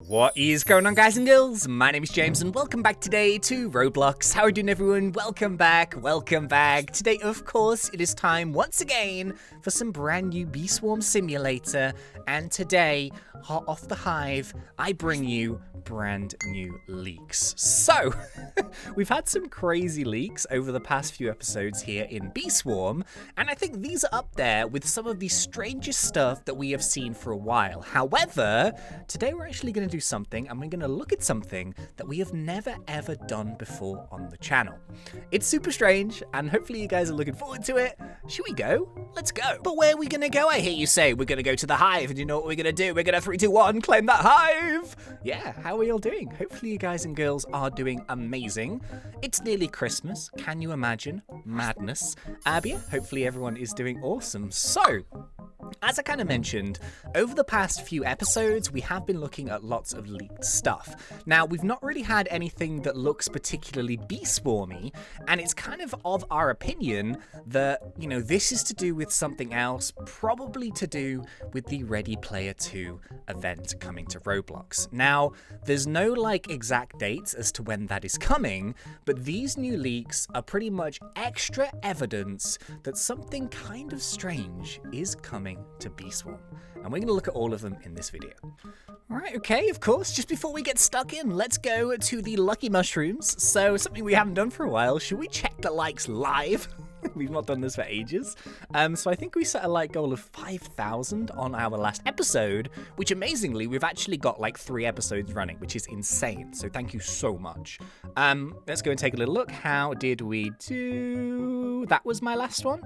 What is going on, guys and girls? My name is James and welcome back today to Roblox. How are you doing, everyone? Welcome back, welcome back. Today, of course, it is time once again for some brand new Bee Swarm Simulator. And today, hot off the hive, I bring you brand new leaks. So, we've had some crazy leaks over the past few episodes here in Bee Swarm, and I think these are up there with some of the strangest stuff that we have seen for a while. However, today we're actually going to do something, and we're going to look at something that we have never ever done before on the channel. It's super strange, and hopefully you guys are looking forward to it. Should we go? Let's go. But where are we going to go, I hear you say? We're going to go to the hive, and you know what we're going to do? We're going to 3, 2, 1, claim that hive! Yeah, how are we all doing? Hopefully you guys and girls are doing amazing. It's nearly Christmas. Can you imagine? Madness. But yeah, hopefully everyone is doing awesome. So, as I kind of mentioned, over the past few episodes, we have been looking at lots of leaked stuff. Now, we've not really had anything that looks particularly bee swarmy, and it's kind of our opinion that, you know, this is to do with something else, probably to do with the Ready Player 2 event coming to Roblox. Now, there's no, like, exact dates as to when that is coming, but these new leaks are pretty much extra evidence that something kind of strange is coming to Bee Swarm, and we're going to look at all of them in this video. Alright, okay, of course, just before we get stuck in, let's go to the lucky mushrooms. So, something we haven't done for a while, should we check the likes live? We've not done this for ages. So I think we set a like goal of 5,000 on our last episode, which amazingly, we've actually got like 3 episodes running, which is insane. So thank you so much. Let's go and take a little look. How did we do? That was my last one.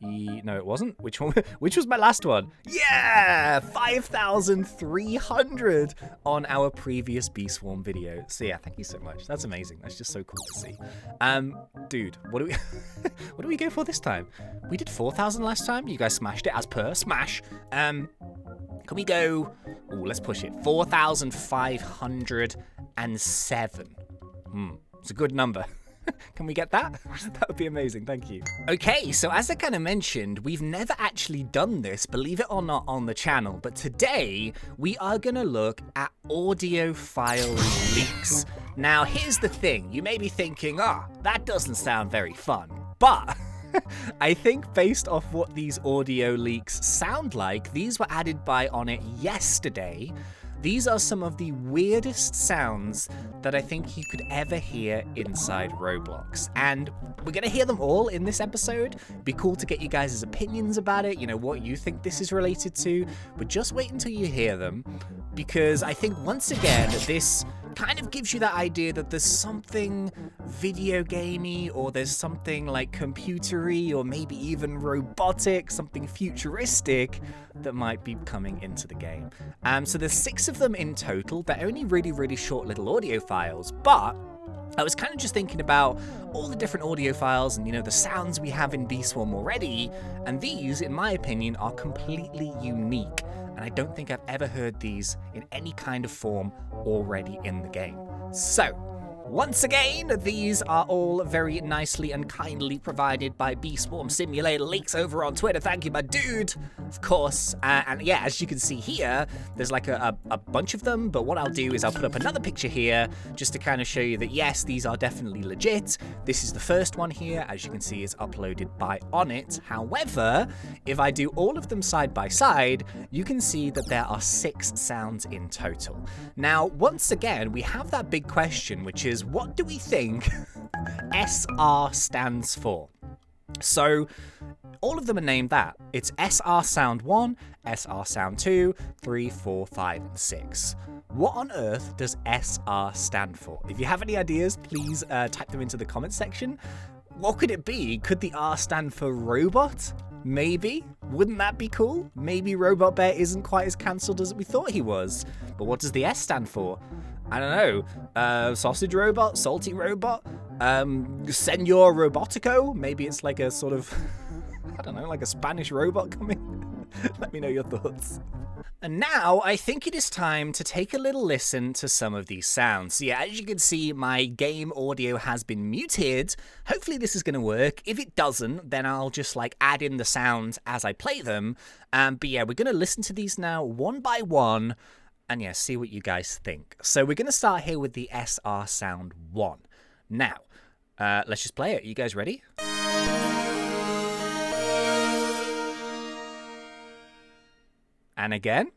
No, it wasn't. Which one? Which was my last one? Yeah! 5,300 on our previous Bee Swarm video. So yeah, thank you so much. That's amazing. That's just so cool to see. Dude, what do we what do we go for this time? We did 4,000 last time. You guys smashed it as per. Smash. Can we go? Oh, let's push it. 4,507. It's a good number. Can we get that? That would be amazing, thank you. Okay, so as I kind of mentioned, we've never actually done this, believe it or not, on the channel, but today we are gonna look at audio file leaks. Now, here's the thing, you may be thinking, that doesn't sound very fun, but I think based off what these audio leaks sound like, these were added by Onnit yesterday. These are some of the weirdest sounds that I think you could ever hear inside Roblox. And we're going to hear them all in this episode. Be cool to get you guys' opinions about it, you know, what you think this is related to. But just wait until you hear them, because I think once again, this kind of gives you that idea that there's something video gamey, or there's something like computery, or maybe even robotic, something futuristic that might be coming into the game. So there's 6 of them in total. They're only really short little audio files, but I was kind of just thinking about all the different audio files and, you know, the sounds we have in Bee Swarm already, and these, in my opinion, are completely unique. And I don't think I've ever heard these in any kind of form already in the game. So, once again, these are all very nicely and kindly provided by Bee Swarm Simulator Leaks over on Twitter. Thank you, my dude, of course. And yeah, as you can see here, there's like a bunch of them, but what I'll do is I'll put up another picture here just to kind of show you that, yes, these are definitely legit. This is the first one here, as you can see, is uploaded by Onnit. However, if I do all of them side by side, you can see that there are 6 sounds in total. Now, once again, we have that big question, which is, what do we think SR stands for? So, all of them are named that. It's SR Sound 1, SR Sound 2, 3, 4, 5, and 6. What on earth does SR stand for? If you have any ideas, please type them into the comments section. What could it be? Could the R stand for robot? Maybe. Wouldn't that be cool? Maybe Robot Bear isn't quite as cancelled as we thought he was. But what does the S stand for? I don't know. Sausage robot? Salty robot? Senor Robotico? Maybe it's like a sort of, I don't know, like a Spanish robot coming? Let me know your thoughts. And now, I think it is time to take a little listen to some of these sounds. So yeah, as you can see, my game audio has been muted. Hopefully this is going to work. If it doesn't, then I'll just like add in the sounds as I play them. But yeah, we're going to listen to these now one by one. and yeah, see what you guys think. So we're going to start here with the SR Sound 1. Now, let's just play it. You guys ready? And again.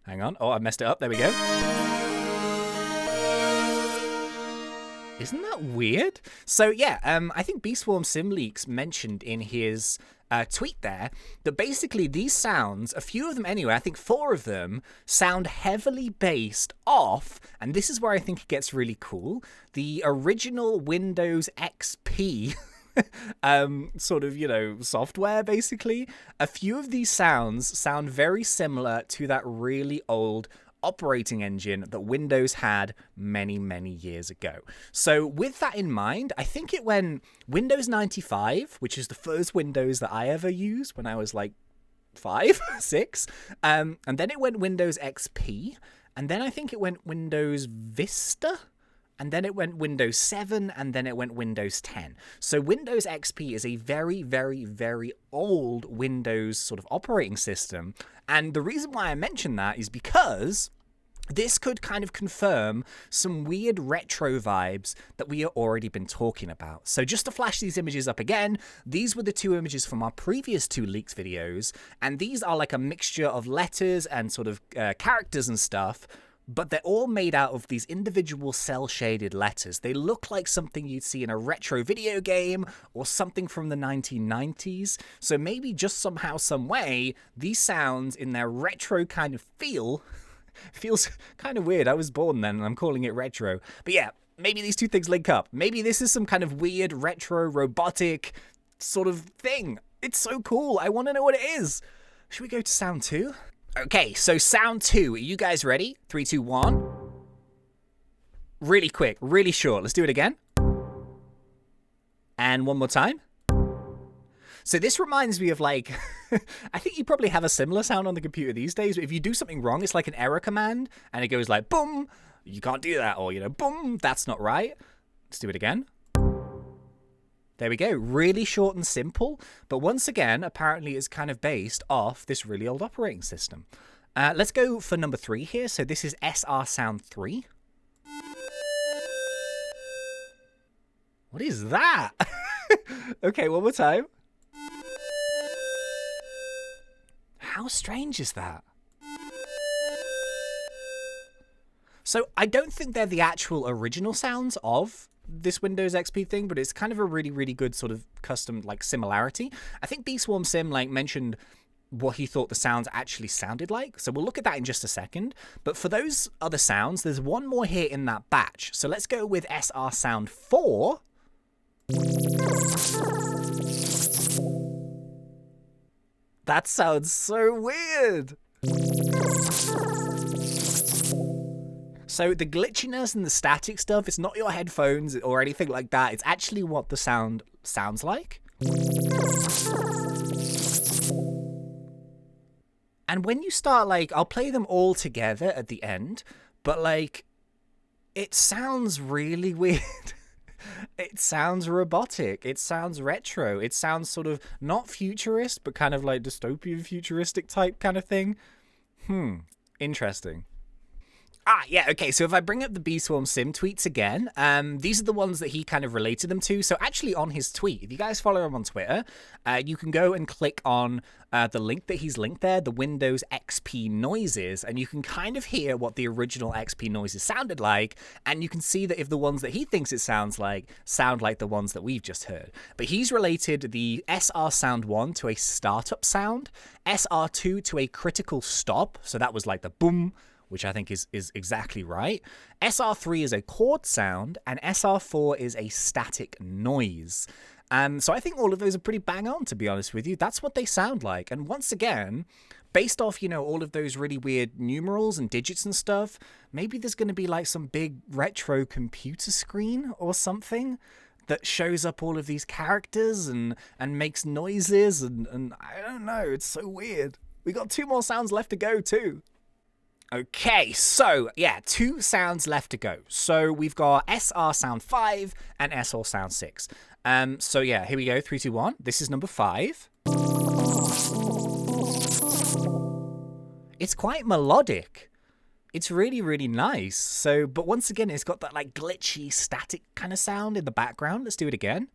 Hang on. Oh, I messed it up. There we go. Isn't that weird? So yeah, I think Beastworm SimLeaks mentioned in his tweet there that basically these sounds, a few of them anyway, I think 4 of them, sound heavily based off, and this is where I think it gets really cool, the original Windows XP sort of, you know, software, basically. A few of these sounds sound very similar to that really old operating engine that Windows had many, many years ago. So with that in mind, I think it went Windows 95, which is the first Windows that I ever used when I was like 5, 6, and then it went Windows XP, and then I think it went Windows Vista, and then it went Windows 7, and then it went Windows 10. So Windows XP is a very, very, very old Windows sort of operating system. And the reason why I mention that is because this could kind of confirm some weird retro vibes that we have already been talking about. So just to flash these images up again, these were the 2 images from our previous 2 leaks videos. And these are like a mixture of letters and sort of characters and stuff, but they're all made out of these individual cel-shaded letters. They look like something you'd see in a retro video game or something from the 1990s. So maybe just somehow, some way, these sounds in their retro kind of feel feels kind of weird. I was born then and I'm calling it retro. But yeah, maybe these 2 things link up. Maybe this is some kind of weird retro robotic sort of thing. It's so cool. I want to know what it is. Should we go to sound 2? Okay, so sound 2. Are you guys ready? 3, 2, 1. Really quick, really short. Let's do it again. And one more time. So this reminds me of like, I think you probably have a similar sound on the computer these days. But if you do something wrong, it's like an error command and it goes like, boom, you can't do that. Or, you know, boom, that's not right. Let's do it again. There we go. Really short and simple. But once again, apparently it's kind of based off this really old operating system. Let's go for number 3 here. So this is SR Sound 3. What is that? Okay, one more time. How strange is that? So I don't think they're the actual original sounds of this Windows XP thing, but it's kind of a really, really good sort of custom like similarity. I think Beastworm Sim like mentioned what he thought the sounds actually sounded like, so we'll look at that in just a second. But for those other sounds, there's one more here in that batch. So let's go with SR Sound 4. That sounds so weird. So the glitchiness and the static stuff, it's not your headphones or anything like that. It's actually what the sound sounds like. And when you start, like, I'll play them all together at the end, but like, it sounds really weird. It sounds robotic. It sounds retro. It sounds sort of not futurist, but kind of like dystopian futuristic type kind of thing. Interesting. Yeah, okay, so if I bring up the Beastworm Sim tweets again, these are the ones that he kind of related them to. So actually on his tweet, if you guys follow him on Twitter, you can go and click on the link that he's linked there, the Windows XP noises, and you can kind of hear what the original XP noises sounded like, and you can see that if the ones that he thinks it sound like the ones that we've just heard. But he's related the SR Sound 1 to a startup sound, SR2 to a critical stop, so that was like the boom, which I think is exactly right. SR3 is a chord sound, and SR4 is a static noise. So I think all of those are pretty bang on, to be honest with you. That's what they sound like. And once again, based off, you know, all of those really weird numerals and digits and stuff, maybe there's going to be like some big retro computer screen or something that shows up all of these characters and makes noises. And I don't know, it's so weird. We got 2 more sounds left to go too. Okay, so yeah, 2 sounds left to go. So we've got SR Sound 5 and SR Sound 6. So yeah, here we go, 3, 2, 1. This is number 5. it's quite melodic. It's really, really nice. So, but once again, it's got that like glitchy, static kind of sound in the background. Let's do it again.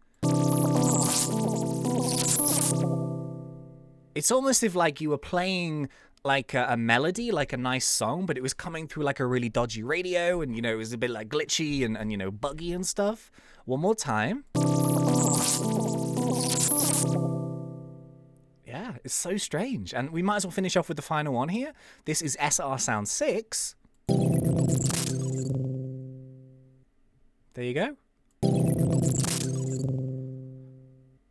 It's almost if like you were playing like a melody, like a nice song, but it was coming through like a really dodgy radio, and it was a bit like glitchy and buggy and stuff. One more time. Yeah, it's so strange. And we might as well finish off with the final one here. This is SR Sound 6. There you go.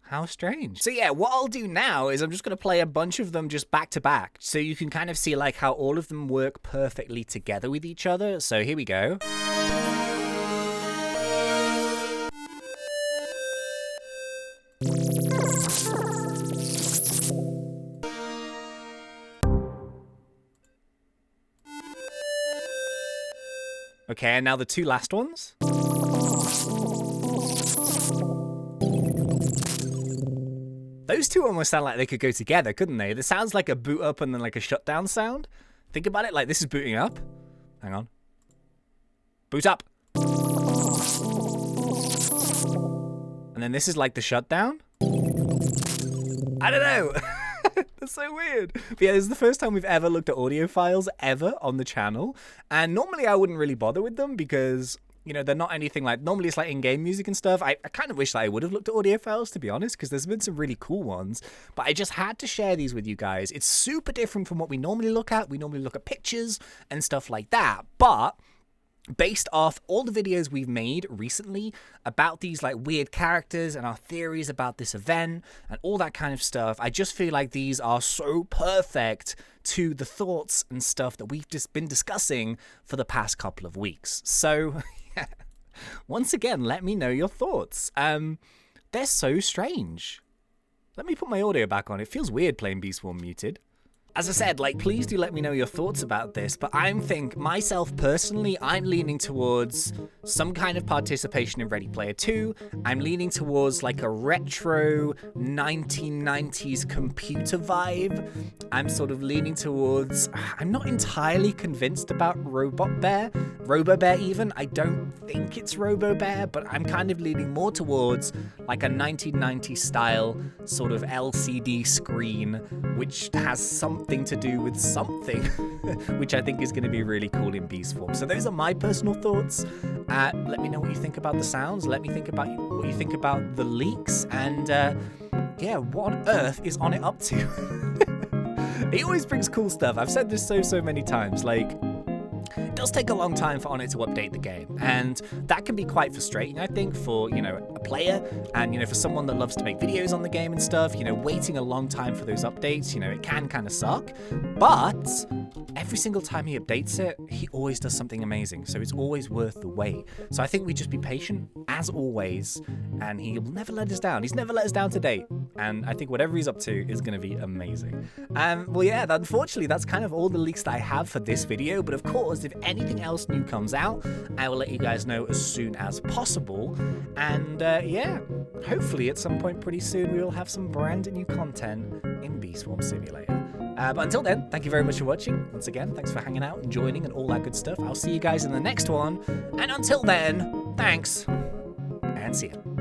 How strange. So yeah, what I'll do now is I'm just going to play a bunch of them just back to back, so you can kind of see like how all of them work perfectly together with each other. So here we go. Okay, and now the two last ones. Those two almost sound like they could go together, couldn't they? This sounds like a boot up and then like a shutdown sound. Think about it, like this is booting up. Hang on. Boot up. And then this is like the shutdown. I don't know. That's so weird. But yeah, this is the first time we've ever looked at audio files ever on the channel. And normally I wouldn't really bother with them because, they're not anything like, normally it's like in-game music and stuff. I kind of wish that I would have looked at audio files, to be honest, because there's been some really cool ones. But I just had to share these with you guys. It's super different from what we normally look at. We normally look at pictures and stuff like that. But based off all the videos we've made recently about these like weird characters and our theories about this event and all that kind of stuff, I just feel like these are so perfect to the thoughts and stuff that we've just been discussing for the past couple of weeks. So yeah, once again, let me know your thoughts. They're so strange. Let me put my audio back on. It feels weird playing Bee Swarm muted. As I said, please do let me know your thoughts about this, but myself personally, I'm leaning towards some kind of participation in Ready Player 2. I'm leaning towards like a retro 1990s computer vibe. I'm sort of leaning towards, I'm not entirely convinced about RoboBear even. I don't think it's RoboBear, but I'm kind of leaning more towards like a 1990s style sort of LCD screen, which has something to do with something, which I think is going to be really cool in Bee Swarm. So those are my personal thoughts. Let me know what you think about the sounds. Let me think about what you think about the leaks. And yeah, what on earth is On It up to? He always brings cool stuff. I've said this so many times. It does take a long time for On It to update the game, and that can be quite frustrating, I think, for, a player and, for someone that loves to make videos on the game and stuff, waiting a long time for those updates, it can kind of suck, but every single time he updates it, he always does something amazing, so it's always worth the wait. So I think we just be patient, as always, and he will never let us down. He's never let us down to date, and I think whatever he's up to is going to be amazing. Well, yeah, unfortunately, that's kind of all the leaks that I have for this video, but of course, if anything else new comes out, I will let you guys know as soon as possible. And yeah, hopefully at some point pretty soon we will have some brand new content in Bee Swarm Simulator. But until then, thank you very much for watching. Once again, thanks for hanging out and joining and all that good stuff. I'll see you guys in the next one. And until then, thanks and see ya.